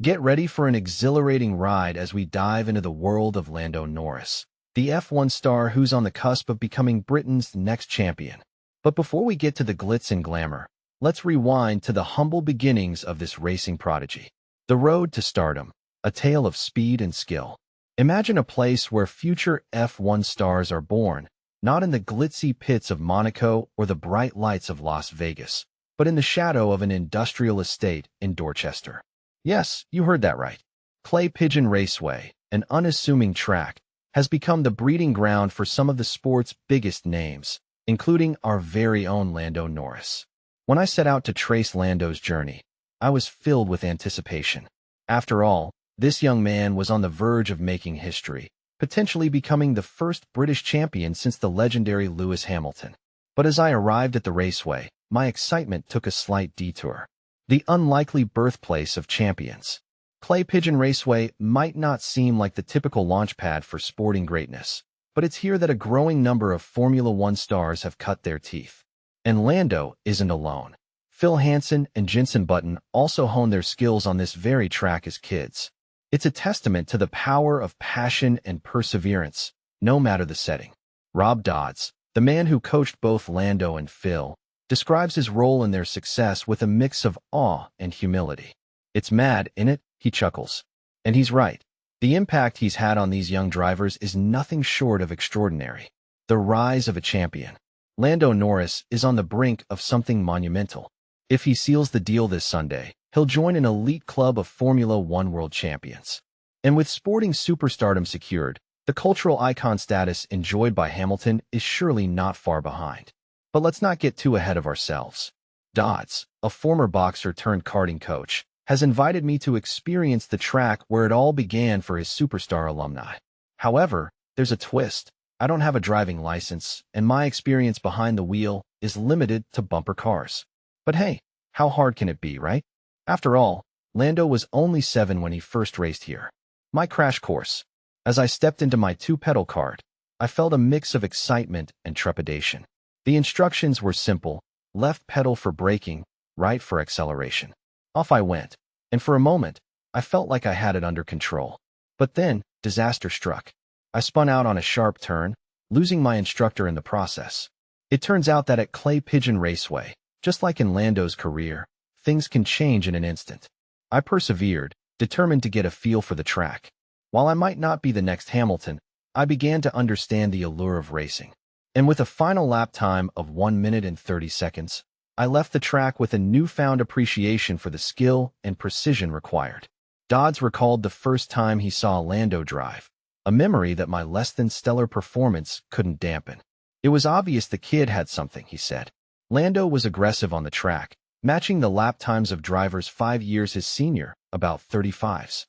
Get ready for an exhilarating ride as we dive into the world of Lando Norris, the F1 star who's on the cusp of becoming Britain's next champion. But before we get to the glitz and glamour, let's rewind to the humble beginnings of this racing prodigy. The road to stardom, a tale of speed and skill. Imagine a place where future F1 stars are born, not in the glitzy pits of Monaco or the bright lights of Las Vegas, but in the shadow of an industrial estate in Dorchester. Yes, you heard that right. Clay Pigeon Raceway, an unassuming track, has become the breeding ground for some of the sport's biggest names, including our very own Lando Norris. When I set out to trace Lando's journey, I was filled with anticipation. After all, this young man was on the verge of making history, potentially becoming the first British champion since the legendary Lewis Hamilton. But as I arrived at the raceway, my excitement took a slight detour. The unlikely birthplace of champions. Clay Pigeon Raceway might not seem like the typical launchpad for sporting greatness, but it's here that a growing number of Formula One stars have cut their teeth. And Lando isn't alone. Phil Hansen and Jenson Button also honed their skills on this very track as kids. It's a testament to the power of passion and perseverance, no matter the setting. Rob Dodds, the man who coached both Lando and Phil, describes his role in their success with a mix of awe and humility. It's mad, innit? He chuckles. And he's right. The impact he's had on these young drivers is nothing short of extraordinary. The rise of a champion. Lando Norris is on the brink of something monumental. If he seals the deal this Sunday, he'll join an elite club of Formula One world champions. And with sporting superstardom secured, the cultural icon status enjoyed by Hamilton is surely not far behind. But let's not get too ahead of ourselves. Dodds, a former boxer turned karting coach, has invited me to experience the track where it all began for his superstar alumni. However, there's a twist. I don't have a driving license, and my experience behind the wheel is limited to bumper cars. But hey, how hard can it be, right? After all, Lando was only 7 when he first raced here. My crash course. As I stepped into my 2-pedal kart, I felt a mix of excitement and trepidation. The instructions were simple: left pedal for braking, right for acceleration. Off I went, and for a moment, I felt like I had it under control. But then, disaster struck. I spun out on a sharp turn, losing my instructor in the process. It turns out that at Clay Pigeon Raceway, just like in Lando's career, things can change in an instant. I persevered, determined to get a feel for the track. While I might not be the next Hamilton, I began to understand the allure of racing. And with a final lap time of 1 minute and 30 seconds, I left the track with a newfound appreciation for the skill and precision required. Dodds recalled the first time he saw Lando drive, a memory that my less-than-stellar performance couldn't dampen. It was obvious the kid had something, he said. Lando was aggressive on the track, matching the lap times of drivers 5 years his senior, about 35s.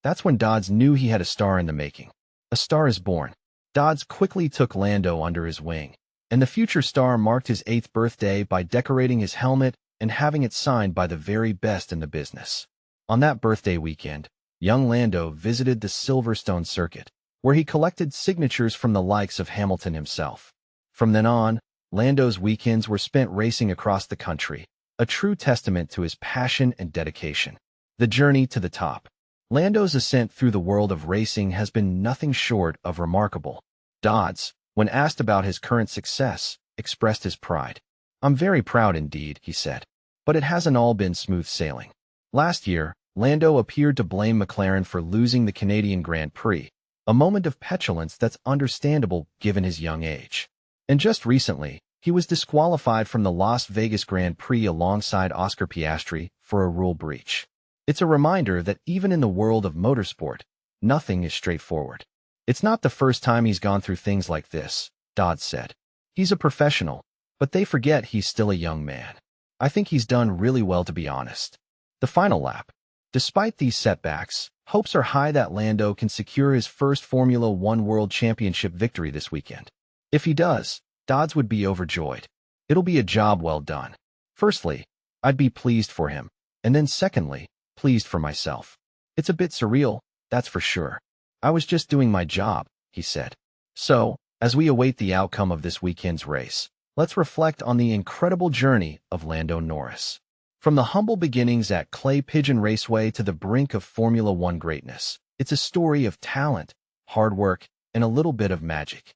That's when Dodds knew he had a star in the making. A star is born. Dodds quickly took Lando under his wing, and the future star marked his 8th birthday by decorating his helmet and having it signed by the very best in the business. On that birthday weekend, young Lando visited the Silverstone circuit, where he collected signatures from the likes of Hamilton himself. From then on, Lando's weekends were spent racing across the country, a true testament to his passion and dedication. The journey to the top. Lando's ascent through the world of racing has been nothing short of remarkable. Dodds, when asked about his current success, expressed his pride. "I'm very proud indeed," he said. "But it hasn't all been smooth sailing." Last year, Lando appeared to blame McLaren for losing the Canadian Grand Prix, a moment of petulance that's understandable given his young age. And just recently, he was disqualified from the Las Vegas Grand Prix alongside Oscar Piastri for a rule breach. It's a reminder that even in the world of motorsport, nothing is straightforward. "It's not the first time he's gone through things like this," Dodds said. "He's a professional, but they forget he's still a young man. I think he's done really well, to be honest." The final lap. Despite these setbacks, hopes are high that Lando can secure his first Formula One World Championship victory this weekend. If he does, Dodds would be overjoyed. It'll be a job well done. Firstly, I'd be pleased for him, and then secondly, pleased for myself. It's a bit surreal, that's for sure. I was just doing my job, he said. So, as we await the outcome of this weekend's race, let's reflect on the incredible journey of Lando Norris. From the humble beginnings at clay Pigeon Raceway to the brink of Formula One greatness, it's a story of talent, hard work, and a little bit of magic.